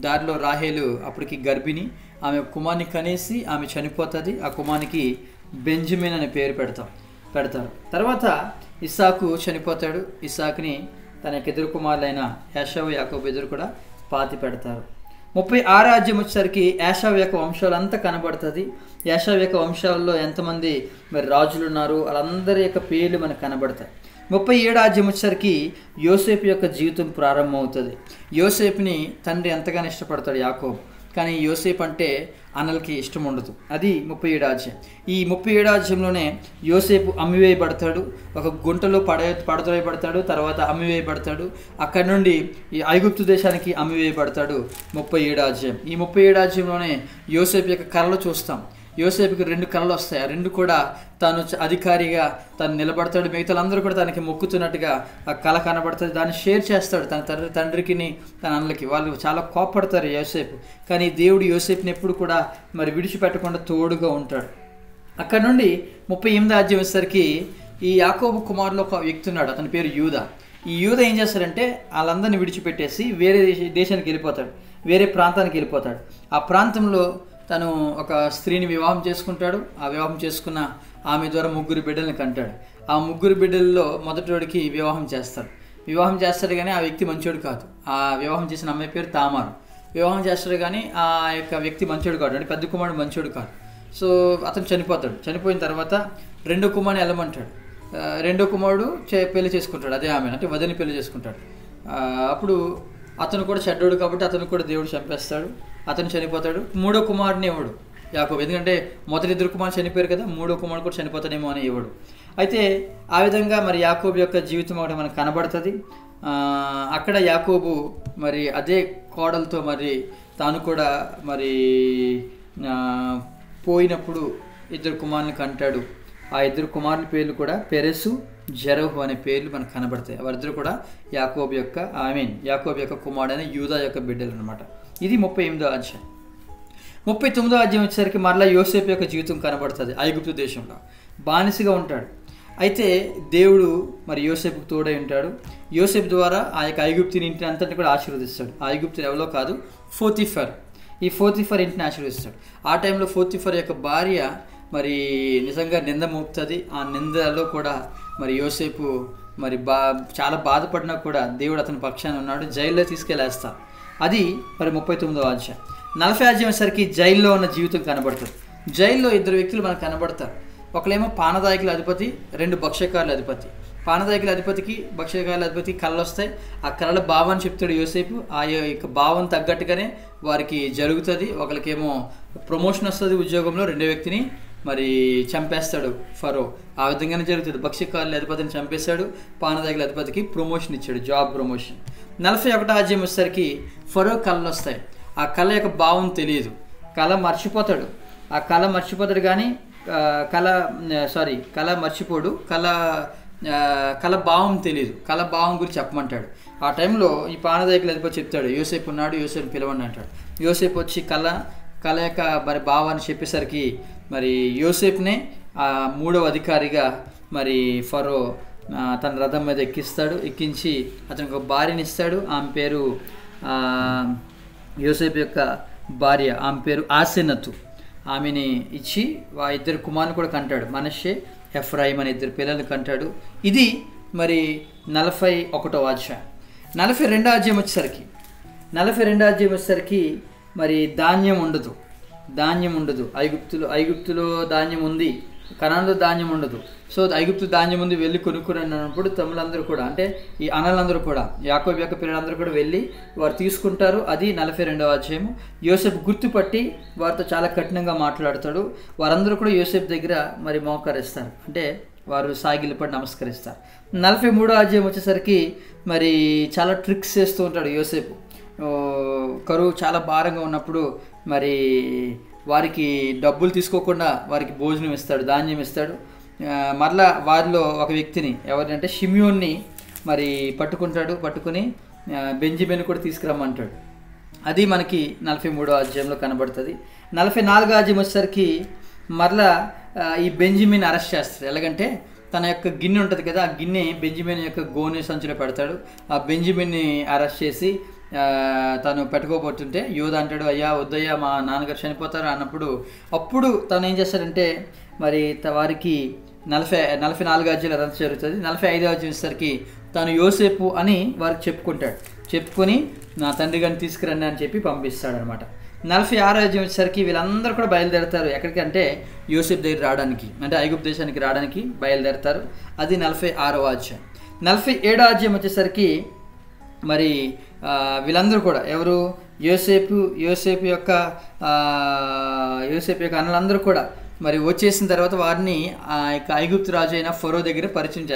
Speaker 1: దారిలో రాహేలు అప్పటికి గర్భిణి, ఆమె కుమార్ని కనేసి ఆమె చనిపోతుంది. ఆ కుమార్నికి బెంజమిన్ అనే పేరు పెడతారు. తర్వాత ఇస్సాకు చనిపోతాడు. ఇస్సాకుని తన యొక్క ఎదురు కుమారులైన యాషావు యాకోబు ఎదురు కూడా పాతి పెడతారు. 36వ అధ్యాయం వచ్చేసరికి యాషావు యొక్క వంశాలంతా కనబడుతుంది. యాషావు యొక్క వంశాల్లో ఎంతమంది మరి రాజులు ఉన్నారు వాళ్ళందరి యొక్క పేర్లు మనకు కనబడతాయి. 37వ అధ్యాయం వచ్చేసరికి యోసేపు యొక్క జీవితం ప్రారంభమవుతుంది. యోసేపుని తండ్రి ఎంతగానో ఇష్టపడతాడు యాకోబు. కానీ యోసేపు అంటే అన్నలకి ఇష్టం ఉండదు. అది 37వ అధ్యాయం. ఈ 37వ అధ్యాయంలోనే యోసేపు అమ్మివేయబడతాడు. ఒక గుంటలో పడవేయబడతాడు. తర్వాత అమ్మివేయబడతాడు. అక్కడి నుండి ఈ ఐగుప్తు దేశానికి అమ్మివేయబడతాడు. 37వ అధ్యాయం. ఈ 37వ అధ్యాయంలోనే యోసేపు యొక్క కళలు చూస్తాం. యోసేపుకి 2 కళలు వస్తాయి. ఆ 2 కూడా తాను అధికారిగా తను నిలబడతాడు. మిగతాలందరూ కూడా తనకి మొక్కుతున్నట్టుగా ఆ కళ కనబడుతుంది. దాన్ని షేర్ చేస్తాడు తన తండ్రికి తన అన్నలకి. వాళ్ళు చాలా కోపడతారు యోసేపు. కానీ దేవుడు యోసేపుని ఎప్పుడు కూడా మరి విడిచిపెట్టకుండా తోడుగా ఉంటాడు. అక్కడ నుండి 38వ అధ్యాయం వచ్చేసరికి ఈ యాకోబు కుమారులో ఒక వ్యక్తి ఉన్నాడు. అతని పేరు యూదా. ఈ యూదా ఏం చేస్తాడంటే వాళ్ళందరినీ విడిచిపెట్టేసి వేరే దేశానికి వెళ్ళిపోతాడు, వేరే ప్రాంతానికి వెళ్ళిపోతాడు. ఆ ప్రాంతంలో తను ఒక స్త్రీని వివాహం చేసుకుంటాడు. ఆ వివాహం చేసుకున్న ఆమె ద్వారా 3 బిడ్డలను కంటాడు. ఆ 3 బిడ్డల్లో మొదటివాడికి వివాహం చేస్తాడు. కానీ ఆ వ్యక్తి మంచోడు కాదు. ఆ వివాహం చేసిన అమ్మాయి పేరు తామారు. వివాహం చేస్తాడు కానీ ఆ యొక్క వ్యక్తి మంచోడు కాదు, అంటే పెద్ద కుమారుడు మంచోడు కాదు. సో అతను చనిపోతాడు. చనిపోయిన తర్వాత 2వ కుమారుని వెళ్ళమంటాడు. 2వ కుమారుడు పెళ్లి చేసుకుంటాడు, అదే ఆమె అంటే వదిని పెళ్లి చేసుకుంటాడు. అప్పుడు అతను కూడా చెడ్డోడు కాబట్టి అతను కూడా దేవుడు చంపేస్తాడు. అతను చనిపోతాడు. 3వ కుమారుని ఇవ్వడు యాకోబు, ఎందుకంటే మొదటి 2 కుమారులు చనిపోయారు కదా, 3వ కుమారుడు కూడా చనిపోతాడేమో అని ఇవ్వడు. అయితే ఆ విధంగా మరి యాకోబు యొక్క జీవితం ఒకటి మనకు కనబడుతుంది. అక్కడ యాకోబు మరి అదే కోడలతో మరి తాను కూడా మరి పోయినప్పుడు 2 కుమారుని కంటాడు. ఆ 2 కుమారుల పేర్లు కూడా పెరెసు, జెరహు అనే పేర్లు మనకు కనబడతాయి. వారిద్దరు కూడా యాకోబు యొక్క కుమారుడైన యూదా యొక్క బిడ్డలు అనమాట. ఇది 38వ అధ్యాయం. 39వ అధ్యాయం వచ్చేసరికి మరలా యోసేపు యొక్క జీవితం కనబడుతుంది. ఐగుప్తు దేశంలో బానిసగా ఉంటాడు. అయితే దేవుడు మరి యోసేపుకు తోడై ఉంటాడు. యోసేపు ద్వారా ఆ యొక్క ఐగుప్తుని ఇంటిని అంతటిని కూడా ఆశీర్వదిస్తాడు. ఆ ఐగుప్తుని ఎవరో కాదు, పోతీఫర్. ఈ పోతీఫర్ ఇంటిని ఆశీర్వదిస్తాడు. ఆ టైంలో పోతీఫర్ యొక్క భార్య మరి నిజంగా నింద మోపుతుంది. ఆ నిందలో కూడా మరి యోసేపు మరి చాలా బాధపడినా కూడా దేవుడు అతని పక్షాన ఉన్నాడు. జైల్లో తీసుకెళ్ళేస్తా. అది మరి 39వ అధ్యాయం. 40వ అధ్యాయం సరికి జైల్లో ఉన్న జీవితం కనబడుతుంది. జైల్లో 2 వ్యక్తులు మనకు కనబడతారు. ఒకలేమో పానదాయకుల అధిపతి, 2 భక్ష్యకారుల అధిపతి. పానదాయకుల అధిపతికి భక్ష్యకారుల అధిపతికి కళలు వస్తాయి. ఆ కళల భావాన్ని చెప్తాడు యోసేపు. ఆ యొక్క భావం తగ్గట్టుగానే వారికి జరుగుతుంది. ఒకరికేమో ప్రమోషన్ వస్తుంది ఉద్యోగంలో, 2వ వ్యక్తిని మరి చంపేస్తాడు ఫరో. ఆ విధంగానే జరుగుతుంది. భక్ష్యకారుల అధిపతిని చంపేశాడు, పానదాయకుల అధిపతికి ప్రమోషన్ ఇచ్చాడు, జాబ్ ప్రమోషన్. 41వ అధ్యాయం వచ్చేసరికి ఫరో కళలు వస్తాయి. ఆ కళ యొక్క భావం తెలియదు, కళ మర్చిపోతాడు. కానీ కళ మర్చిపోడు, కళ భావం తెలియదు, కళ భావం గురించి చెప్పమంటాడు. ఆ టైంలో ఈ పానదాయకులు అధిపతి చెప్తాడు, యోసేపు ఉన్నాడు, యోసేపు పిలవండి అంటాడు. యోసేపు వచ్చి కళ యొక్క మరి భావాన్ని చెప్పేసరికి మరి యోసేపునే మూడవ అధికారిగా మరి ఫరో తన రథం మీద ఎక్కించి అతనికి ఒక భార్యని ఇస్తాడు. ఆమె పేరు యోసేపు యొక్క భార్య, ఆమె పేరు ఆసెనతు. ఆమెని ఇచ్చి ఇద్దరు కుమారుని కూడా కంటాడు, మనష్షే, ఎఫ్రాయిం అనే ఇద్దరు పిల్లల్ని కంటాడు. ఇది మరి 41వ అధ్యాయం. 42వ అధ్యాయం వచ్చేసరికి మరి ధాన్యం ఉండదు. ఐగుప్తులో ధాన్యం ఉంది, కనానులో ధాన్యం ఉండదు. సో ఐగుప్తు ధాన్యం ఉంది, వెళ్ళి కొనుక్కుని అన్నప్పుడు తమ్ములందరూ కూడా, అంటే ఈ అన్నలందరూ కూడా, యాకోబు యొక్క పిల్లలందరూ కూడా వెళ్ళి వారు తీసుకుంటారు. అది 42వ అధ్యాయము. యోసేపు గుర్తుపట్టి వారితో చాలా కఠినంగా మాట్లాడతాడు. వారందరూ కూడా యోసేపు దగ్గర మరి మోకరిస్తారు, అంటే వారు సాగిలపడి నమస్కరిస్తారు. 43వ అధ్యాయం వచ్చేసరికి మరి చాలా ట్రిక్స్ చేస్తూ ఉంటాడు యోసేపు. కరువు చాలా భారంగా ఉన్నప్పుడు మరి వారికి డబ్బులు తీసుకోకుండా వారికి భోజనం ఇస్తాడు, ధాన్యం ఇస్తాడు. మరలా వారిలో ఒక వ్యక్తిని, ఎవరినంటే షిమ్యోన్ని మరి పట్టుకుని బెంజమిన్ కూడా తీసుకురమ్మంటాడు. అది మనకి 43వ అధ్యాయంలో కనబడుతుంది. 44వ అధ్యాయం వచ్చేసరికి మరలా ఈ బెంజమిన్ అరెస్ట్ చేస్తారు. ఎలాగంటే తన యొక్క గిన్నె ఉంటుంది కదా, ఆ గిన్నె బెంజమిన్ యొక్క గోనె సంచిలో పెడతాడు. ఆ బెంజమిన్ని అరెస్ట్ చేసి తను పెట్టుకోబోతుంటే యోధ అంటాడు, అయ్యా వద్దయ్యా, మా నాన్నగారు చనిపోతారు అన్నప్పుడు అప్పుడు తను ఏం చేస్తాడంటే మరి వారికి 44వ అధ్యాయంలో అదంతా జరుగుతుంది. 45వ అధ్యాయం వచ్చేసరికి తను యోసేపు అని వారికి చెప్పుకొని నా తండ్రి గారిని తీసుకురండి అని చెప్పి పంపిస్తాడనమాట. 46వ అధ్యాయం వచ్చేసరికి వీళ్ళందరూ కూడా బయలుదేరతారు. ఎక్కడికి అంటే యోసేపు దగ్గర రావడానికి, అంటే ఐగుప్తు దేశానికి రావడానికి బయలుదేరతారు. అది 46వ అధ్యాయం. 47వ అధ్యాయం వచ్చేసరికి మరి వీళ్ళందరూ కూడా ఎవరు, యోసేపు యొక్క అన్నలందరూ కూడా మరి వచ్చేసిన తర్వాత వారిని ఆ యొక్క ఐగుప్తు రాజు అయిన ఫరో దగ్గర పరిచయం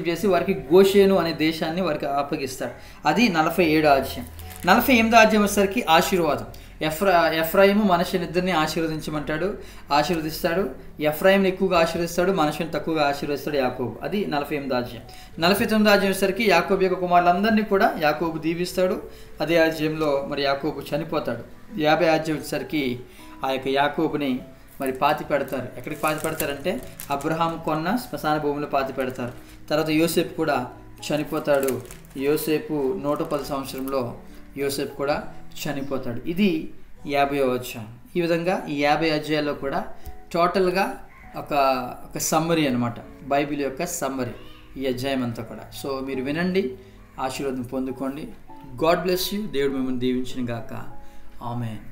Speaker 1: చేసి వారికి గోషేను అనే దేశాన్ని వారికి అప్పగిస్తాడు. అది 47వ అధ్యాయం. 48వ అధ్యాయం వచ్చేసరికి ఆశీర్వాదం. ఎఫ్రాయిము మనషేని ఇద్దరిని ఆశీర్వదిస్తాడు. ఎఫ్రాయింని ఎక్కువగా ఆశీర్వదిస్తాడు, మనషేని తక్కువగా ఆశీర్వదిస్తాడు యాకోబు. అది 48వ అధ్యాయం. 49వ అధ్యాయం వచ్చేసరికి యాకోబు యొక్క కుమారులందరినీ కూడా యాకోబు దీవిస్తాడు. అదే అధ్యాయంలో మరి యాకోబు చనిపోతాడు. 50వ అధ్యాయం వచ్చేసరికి ఆ యొక్క యాకోబుని మరి పాతి పెడతారు. ఎక్కడికి పాతి పెడతారంటే అబ్రహాం కొన్న శ్మశాన భూమిలో పాతి పెడతారు. తర్వాత యోసేపు కూడా చనిపోతాడు. యోసేపు 110 సంవత్సరంలో యోసేపు కూడా చనిపోతాడు. ఇది 50వ అధ్యాయం. ఈ విధంగా ఈ 50 అధ్యాయాల్లో కూడా టోటల్గా ఒక సమ్మరీ అనమాట, బైబిల్ యొక్క సమ్మరీ ఈ అధ్యాయం అంతా కూడా. సో మీరు వినండి, ఆశీర్వాదం పొందుకోండి. God bless you. దేవుడు మిమ్మల్ని దీవించిన గాక. ఆమేన్.